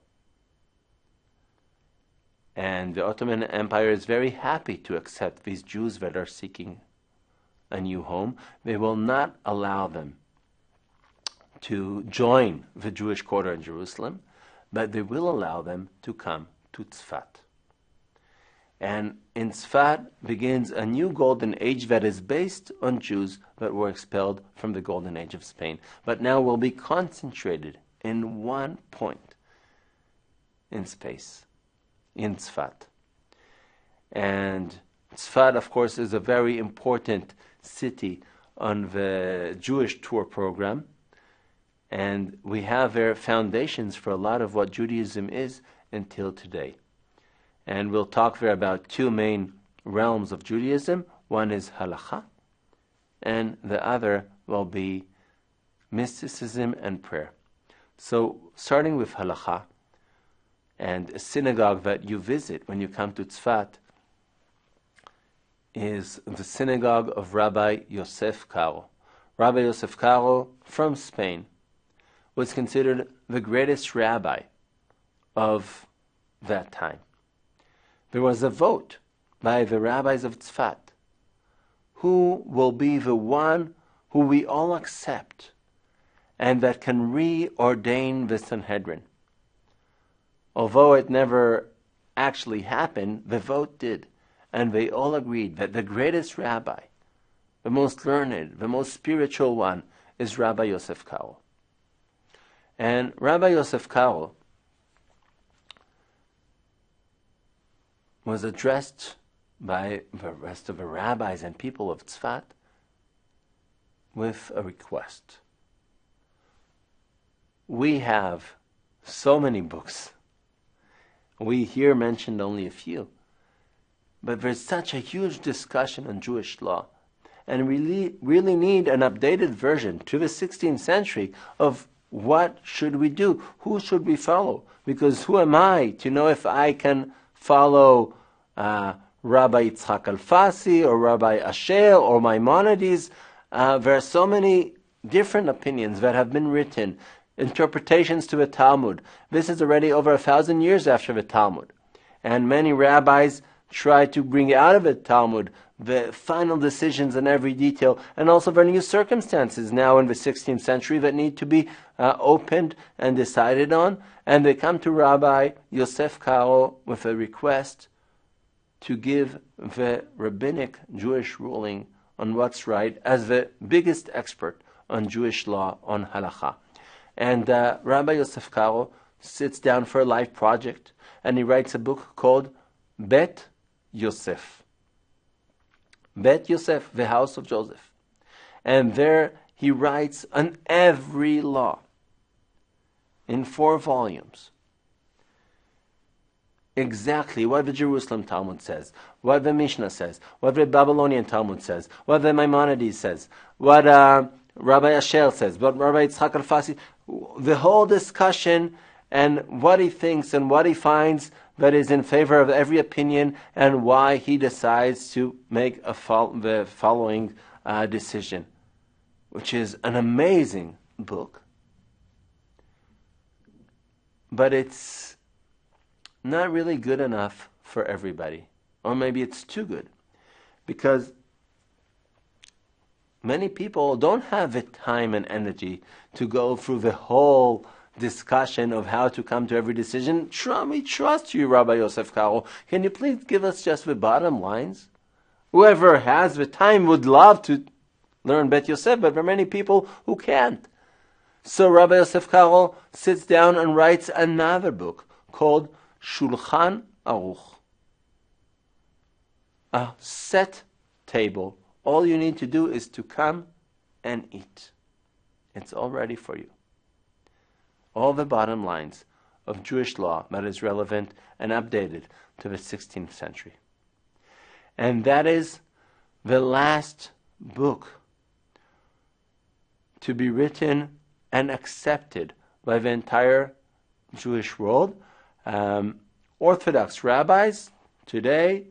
And the Ottoman Empire is very happy to accept these Jews that are seeking a new home. They will not allow them to join the Jewish quarter in Jerusalem, but they will allow them to come to Tzfat. And in Tzfat begins a new golden age that is based on Jews that were expelled from the golden age of Spain, but now will be concentrated in one point in space, in Tzfat. And Tzfat, of course, is a very important city on the Jewish tour program, and we have their foundations for a lot of what Judaism is until today. And we'll talk there about two main realms of Judaism. One is halakha, and the other will be mysticism and prayer. So, starting with halakha, and a synagogue that you visit when you come to Tzfat is the synagogue of Rabbi Yosef Karo. Rabbi Yosef Karo, from Spain, was considered the greatest rabbi of that time. There was a vote by the rabbis of Tzfat. Who will be the one who we all accept and that can reordain the Sanhedrin? Although it never actually happened, the vote did. And they all agreed that the greatest rabbi, the most learned, the most spiritual one, is Rabbi Yosef Karo. And Rabbi Yosef Karo was addressed by the rest of the rabbis and people of Tzfat with a request. We have so many books. We here mentioned only a few. But there's such a huge discussion on Jewish law. And we really need an updated version to the 16th century of what should we do? Who should we follow? Because who am I to know if I can follow Rabbi Yitzhak Alfasi or Rabbi Asher or Maimonides? There are so many different opinions that have been written, interpretations to the Talmud. This is already over 1,000 years after the Talmud. And many rabbis try to bring out of the Talmud the final decisions in every detail, and also there are new circumstances now in the 16th century that need to be opened and decided on. And they come to Rabbi Yosef Karo with a request to give the rabbinic Jewish ruling on what's right as the biggest expert on Jewish law, on halakha. And Rabbi Yosef Karo sits down for a life project, and he writes a book called Bet Yosef. Bet Yosef, the house of Joseph. And there he writes on every law in 4 volumes. Exactly what the Jerusalem Talmud says, what the Mishnah says, what the Babylonian Talmud says, what the Maimonides says, what Rabbi Asher says, what Rabbi Yitzhak Alfasi, the whole discussion and what he thinks and what he finds that is in favor of every opinion and why he decides to make the following decision, which is an amazing book. But it's not really good enough for everybody. Or maybe it's too good. Because many people don't have the time and energy to go through the whole discussion of how to come to every decision. We trust you, Rabbi Yosef Karo. Can you please give us just the bottom lines? Whoever has the time would love to learn Bet Yosef, but there are many people who can't. So Rabbi Yosef Karo sits down and writes another book called Shulchan Aruch. A set table. All you need to do is to come and eat. It's all ready for you. All the bottom lines of Jewish law that is relevant and updated to the 16th century. And that is the last book to be written and accepted by the entire Jewish world. Orthodox rabbis today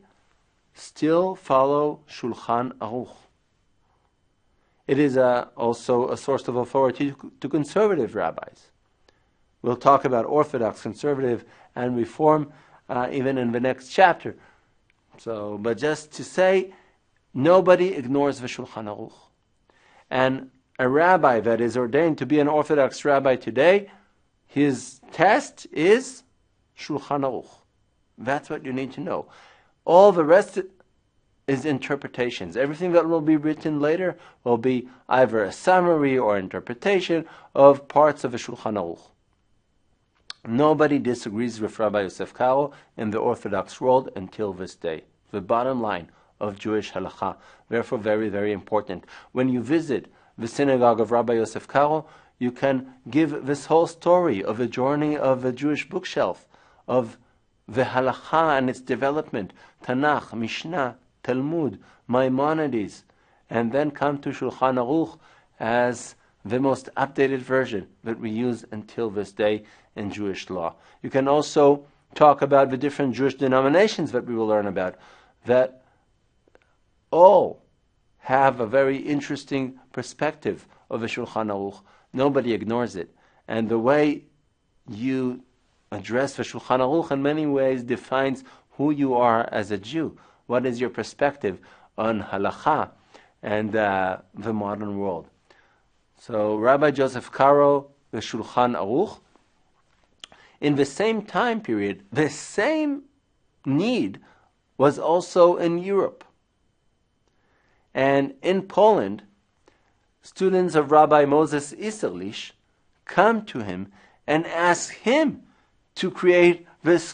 still follow Shulchan Aruch. It is also a source of authority to conservative rabbis. We'll talk about Orthodox, conservative, and Reform even in the next chapter. But just to say, nobody ignores the Shulchan Aruch. And a rabbi that is ordained to be an Orthodox rabbi today, his test is Shulchan Aruch. That's what you need to know. All the rest is interpretations. Everything that will be written later will be either a summary or interpretation of parts of the Shulchan Aruch. Nobody disagrees with Rabbi Yosef Karo in the Orthodox world until this day. The bottom line of Jewish halakha. Therefore, very, very important. When you visit the synagogue of Rabbi Yosef Karo, you can give this whole story of the journey of the Jewish bookshelf, of the halakha and its development, Tanakh, Mishnah, Talmud, Maimonides, and then come to Shulchan Aruch as the most updated version that we use until this day in Jewish law. You can also talk about the different Jewish denominations that we will learn about, that all have a very interesting perspective of the Shulchan Aruch. Nobody ignores it. And the way you address the Shulchan Aruch in many ways defines who you are as a Jew. What is your perspective on halakha and the modern world? So Rabbi Joseph Karo, the Shulchan Aruch, in the same time period, the same need was also in Europe. And in Poland, students of Rabbi Moses Isserlich come to him and ask him to create this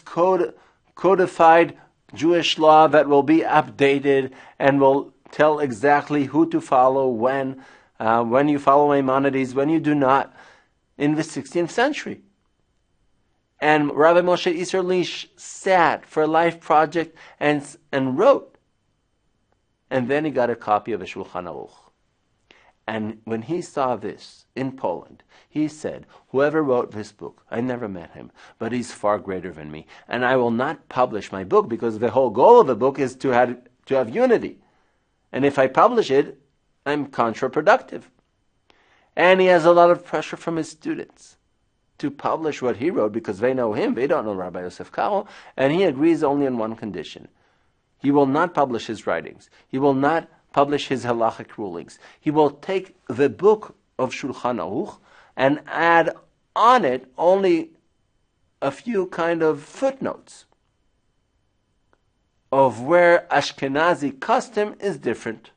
codified Jewish law that will be updated and will tell exactly who to follow, when you follow Maimonides, when you do not, in the 16th century. And Rabbi Moshe Isserlich sat for a life project and wrote. And then he got a copy of the Shulchan Aruch. And when he saw this in Poland, he said, whoever wrote this book, I never met him, but he's far greater than me. And I will not publish my book because the whole goal of the book is to have unity. And if I publish it, I'm counterproductive. And he has a lot of pressure from his students to publish what he wrote because they know him, they don't know Rabbi Yosef Karo, and he agrees only on one condition. He will not publish his writings. He will not publish his halachic rulings. He will take the book of Shulchan Aruch and add on it only a few kind of footnotes of where Ashkenazi custom is different.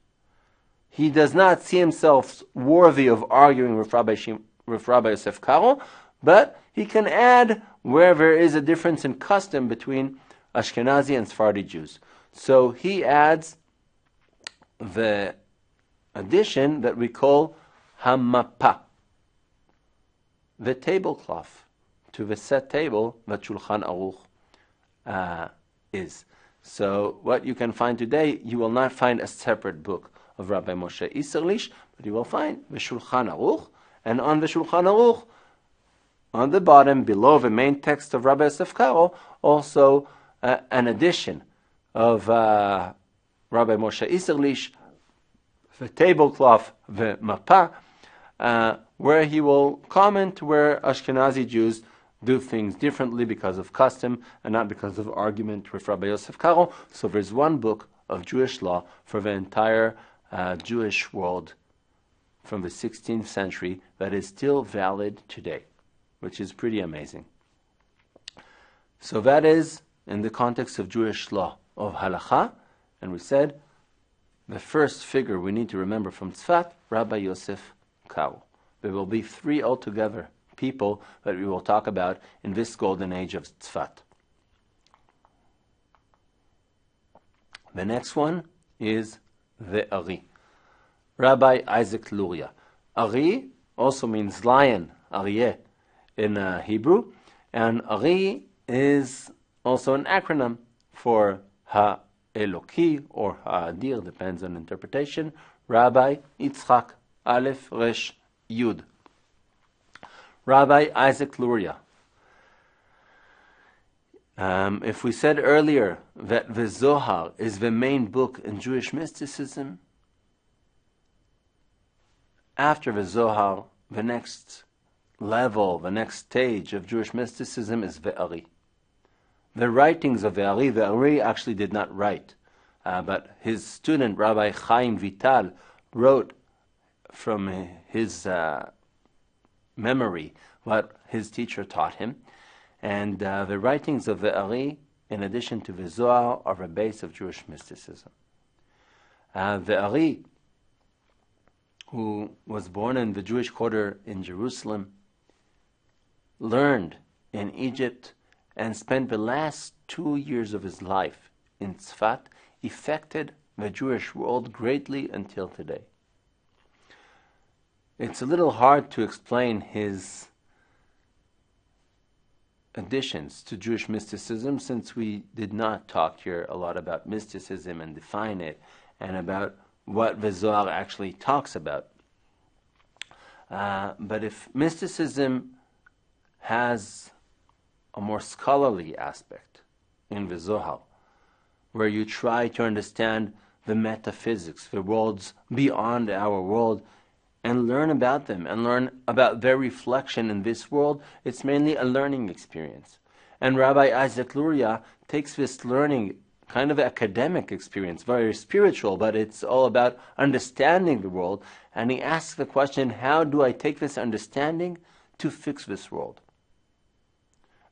He does not see himself worthy of arguing with Rabbi Yosef Karo, but he can add where there is a difference in custom between Ashkenazi and Sephardi Jews. So he adds the addition that we call Hamapa, the tablecloth, to the set table that Shulchan Aruch is. So what you can find today, you will not find a separate book of Rabbi Moshe Isserlich, but you will find the Shulchan Aruch, and on the Shulchan Aruch, on the bottom, below the main text of Rabbi Yosef Karo, also an addition of Rabbi Moshe Isserlich, the tablecloth, the mapa, where he will comment where Ashkenazi Jews do things differently because of custom and not because of argument with Rabbi Yosef Karo. So there's one book of Jewish law for the entire Jewish world from the 16th century that is still valid today, which is pretty amazing. So that is in the context of Jewish law, of halacha, and we said the first figure we need to remember from Tzfat, Rabbi Yosef Karo. There will be three altogether people that we will talk about in this golden age of Tzfat. The next one is the Ari, Rabbi Isaac Luria. Ari also means lion, Aryeh, in Hebrew, and Ari is also an acronym for Ha-Eloki or Ha-Adir, depends on interpretation, Rabbi Yitzchak Aleph Resh Yud. Rabbi Isaac Luria. If we said earlier that the Zohar is the main book in Jewish mysticism, after the Zohar, the next level, the next stage of Jewish mysticism is the Ari. The writings of the Ari actually did not write, but his student, Rabbi Chaim Vital, wrote from his memory what his teacher taught him. And the writings of the Ari, in addition to the Zohar, are the base of Jewish mysticism. The Ari, who was born in the Jewish quarter in Jerusalem, learned in Egypt and spent the last 2 years of his life in Tzfat, affected the Jewish world greatly until today. It's a little hard to explain his additions to Jewish mysticism, since we did not talk here a lot about mysticism and define it, and about what the Zohar actually talks about. But if mysticism has a more scholarly aspect in the Zohar, where you try to understand the metaphysics, the worlds beyond our world, and learn about them, and learn about their reflection in this world, it's mainly a learning experience. And Rabbi Isaac Luria takes this learning, kind of academic experience, very spiritual, but it's all about understanding the world, and he asks the question, how do I take this understanding to fix this world?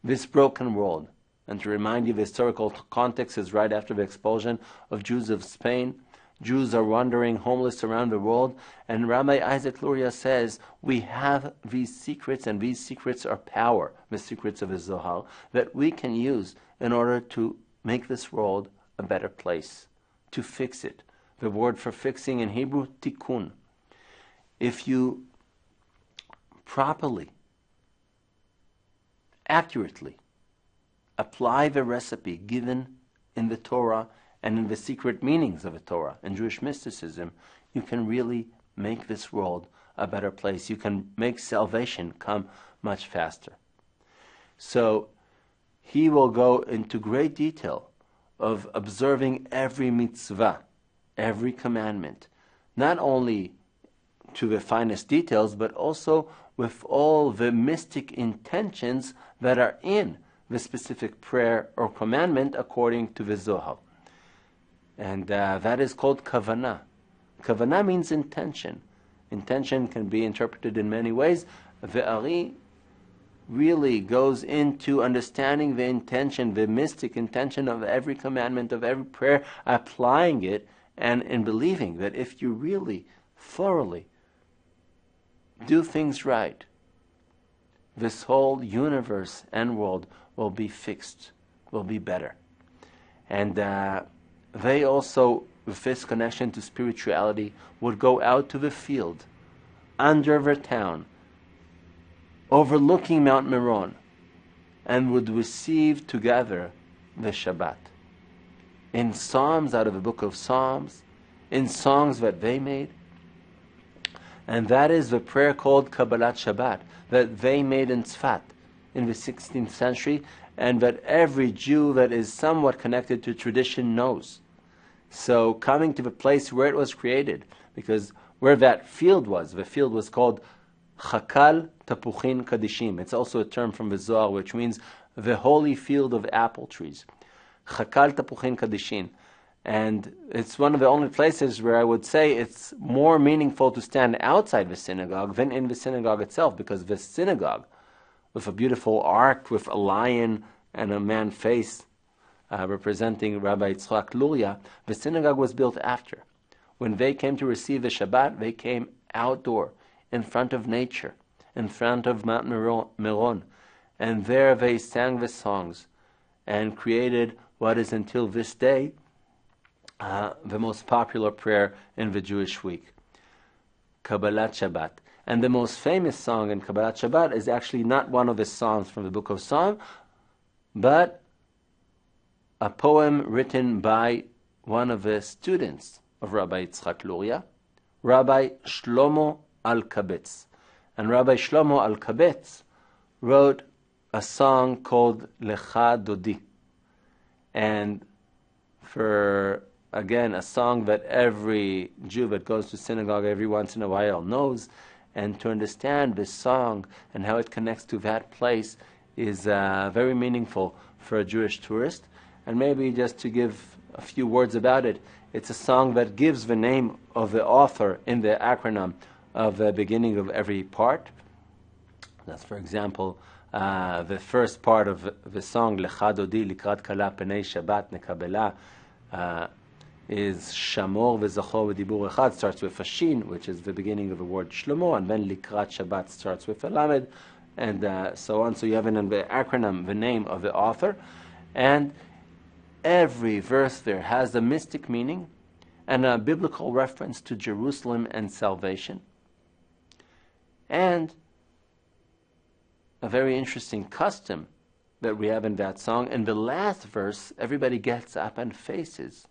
This broken world. And to remind you, the historical context is right after the expulsion of Jews of Spain. Jews are wandering homeless around the world, and Rabbi Isaac Luria says, we have these secrets, and these secrets are power, the secrets of the Zohar, that we can use in order to make this world a better place, to fix it. The word for fixing in Hebrew, tikkun. If you properly, accurately apply the recipe given in the Torah and in the secret meanings of the Torah and Jewish mysticism, you can really make this world a better place. You can make salvation come much faster. So he will go into great detail of observing every mitzvah, every commandment, not only to the finest details, but also with all the mystic intentions that are in the specific prayer or commandment according to the Zohar. And that is called kavanah. Kavanah means intention. Intention can be interpreted in many ways. The Ari really goes into understanding the intention, the mystic intention of every commandment, of every prayer, applying it, and in believing that if you really, thoroughly do things right, this whole universe and world will be fixed, will be better. And they also, with this connection to spirituality, would go out to the field, under the town, overlooking Mount Meron, and would receive together the Shabbat. In psalms out of the book of Psalms, in songs that they made, And that is the prayer called Kabbalat Shabbat, that they made in Tzfat in the 16th century, and that every Jew that is somewhat connected to tradition knows. So coming to the place where it was created, because where that field was, the field was called Chakal Tapuchin Kadishim. It's also a term from the Zohar, which means the holy field of apple trees. Chakal Tapuchin Kadishin. And it's one of the only places where I would say it's more meaningful to stand outside the synagogue than in the synagogue itself, because the synagogue, with a beautiful ark, with a lion and a man face representing Rabbi Yitzchak Luria, the synagogue was built after. When they came to receive the Shabbat, they came outdoor, in front of nature, in front of Mount Meron. And there they sang the songs and created what is until this day the most popular prayer in the Jewish week, Kabbalat Shabbat. And the most famous song in Kabbalat Shabbat is actually not one of the songs from the book of Psalms, but a poem written by one of the students of Rabbi Yitzchak Luria, Rabbi Shlomo Alkabetz. And Rabbi Shlomo Alkabetz wrote a song called Lecha Dodi. And for, again, a song that every Jew that goes to synagogue every once in a while knows, and to understand this song and how it connects to that place is very meaningful for a Jewish tourist. And maybe just to give a few words about it, it's a song that gives the name of the author in the acronym of the beginning of every part. That's, for example, the first part of the song, Lecha Dodi Likrat Kala Penei Shabbat Nekabela, is Shamor V'Zachor V'Dibur Echad, starts with a Shin, which is the beginning of the word Shlomo, and then Likrat Shabbat starts with a Lamed, and so on. So you have in the acronym the name of the author, and every verse there has a mystic meaning and a biblical reference to Jerusalem and salvation. And a very interesting custom that we have in that song, in the last verse, everybody gets up and faces,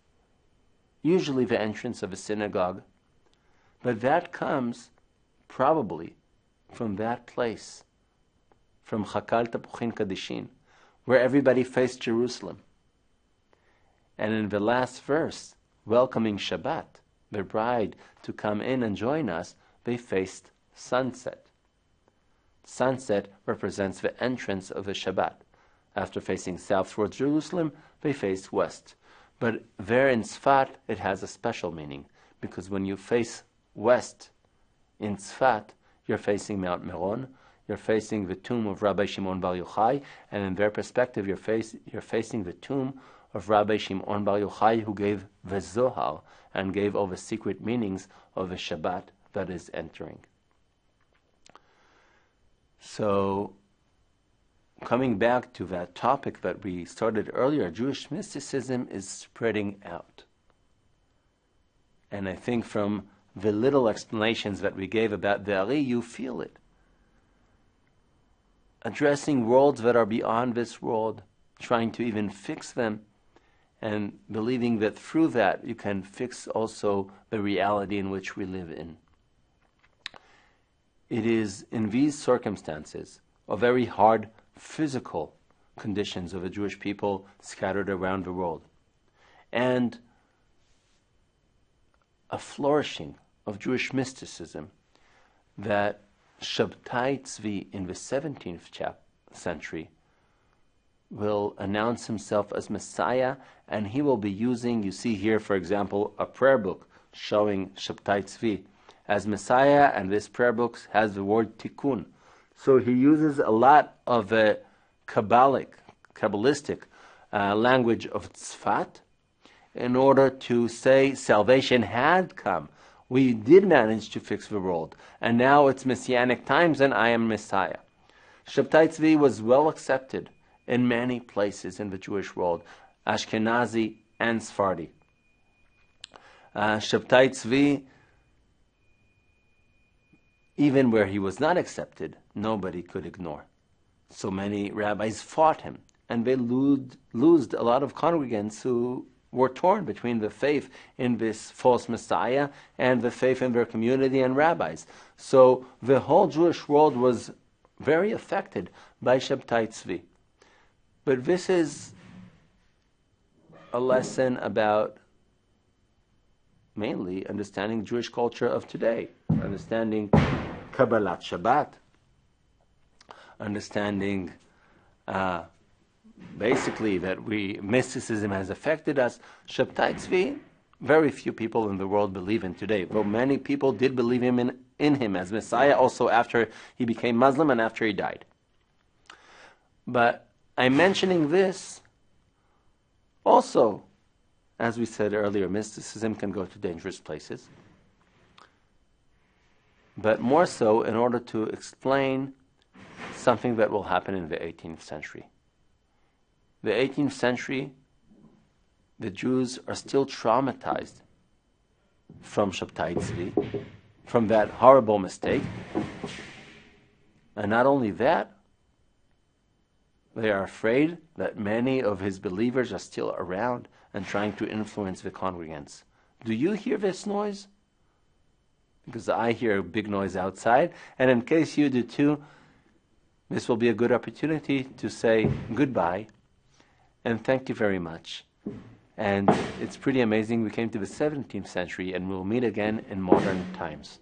usually the entrance of a synagogue. But that comes probably from that place, from Chakal Tapuchin Kadishin, where everybody faced Jerusalem. And in the last verse, welcoming Shabbat, the bride to come in and join us, they faced sunset. Sunset represents the entrance of the Shabbat. After facing south towards Jerusalem, they faced west. But there in Tzfat, it has a special meaning, because when you face west in Tzfat, you're facing Mount Meron, you're facing the tomb of Rabbi Shimon Bar Yochai, and in their perspective, you're facing the tomb of Rabbi Shimon Bar Yochai, who gave the Zohar and gave all the secret meanings of the Shabbat that is entering. So, coming back to that topic that we started earlier, Jewish mysticism is spreading out. And I think from the little explanations that we gave about the Ari, you feel it. Addressing worlds that are beyond this world, trying to even fix them, and believing that through that you can fix also the reality in which we live in. It is in these circumstances of very hard physical conditions of the Jewish people scattered around the world, and a flourishing of Jewish mysticism, that Shabtai Tzvi in the 17th century will announce himself as Messiah, and he will be using, you see here, for example, a prayer book showing Shabtai Tzvi as Messiah, and this prayer book has the word Tikkun. So he uses a lot of the Kabbalistic language of Tzfat in order to say salvation had come. We did manage to fix the world, and now it's Messianic times, and I am Messiah. Shabtai Tzvi was well accepted in many places in the Jewish world, Ashkenazi and Sephardi. Shabtai Tzvi, even where he was not accepted, nobody could ignore. So many rabbis fought him, and they lost a lot of congregants who were torn between the faith in this false Messiah and the faith in their community and rabbis. So the whole Jewish world was very affected by Shabtai Tzvi. But this is a lesson about mainly understanding Jewish culture of today, understanding Kabbalat Shabbat, understanding basically that mysticism has affected us. Shabtai Tzvi, very few people in the world believe in today, though many people did believe in him as Messiah also after he became Muslim and after he died. But I'm mentioning this also, as we said earlier, mysticism can go to dangerous places, but more so in order to explain something that will happen in the 18th century. The 18th century, the Jews are still traumatized from Shabtai Tzvi, from that horrible mistake. And not only that, they are afraid that many of his believers are still around and trying to influence the congregants. Do you hear this noise? Because I hear a big noise outside, and in case you do too, this will be a good opportunity to say goodbye and thank you very much. And it's pretty amazing we came to the 17th century and we'll meet again in modern times.